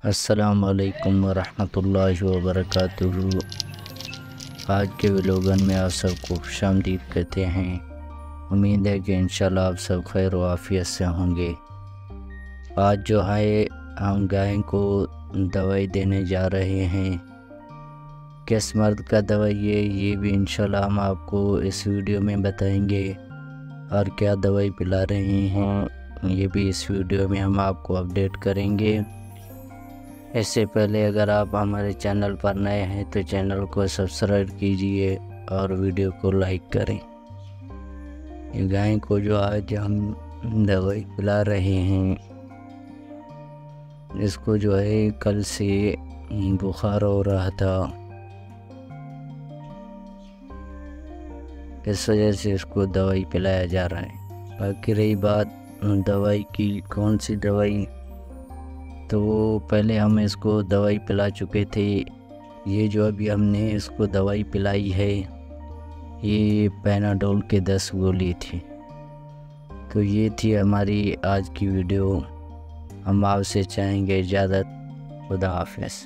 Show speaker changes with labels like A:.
A: अस्सलामुअलैकुम वरहमतुल्लाहि वबरकातुहू। आज के व्लॉगन में आप सबको खुशामदीद कहते हैं। उम्मीद है कि इंशाल्लाह आप सब खैर व आफियत से होंगे। आज जो है हम गाय को दवाई देने जा रहे हैं। किस मर्द का दवाई है ये भी इंशाल्लाह हम आपको इस वीडियो में बताएंगे, और क्या दवाई पिला रहे हैं ये भी इस वीडियो में हम आपको अपडेट करेंगे। इससे पहले अगर आप हमारे चैनल पर नए हैं तो चैनल को सब्सक्राइब कीजिए और वीडियो को लाइक करें। ये गाय को जो आज हम दवाई पिला रहे हैं, इसको जो है कल से बुखार हो रहा था, इस वजह से इसको दवाई पिलाया जा रहा है। बाकी रही बात दवाई की, कौन सी दवाई, तो पहले हम इसको दवाई पिला चुके थे। ये जो अभी हमने इसको दवाई पिलाई है ये पैनाडोल के 10 गोली थी। तो ये थी हमारी आज की वीडियो। हम आपसे चाहेंगे इजाज़त। खुदा हाफ़िज़।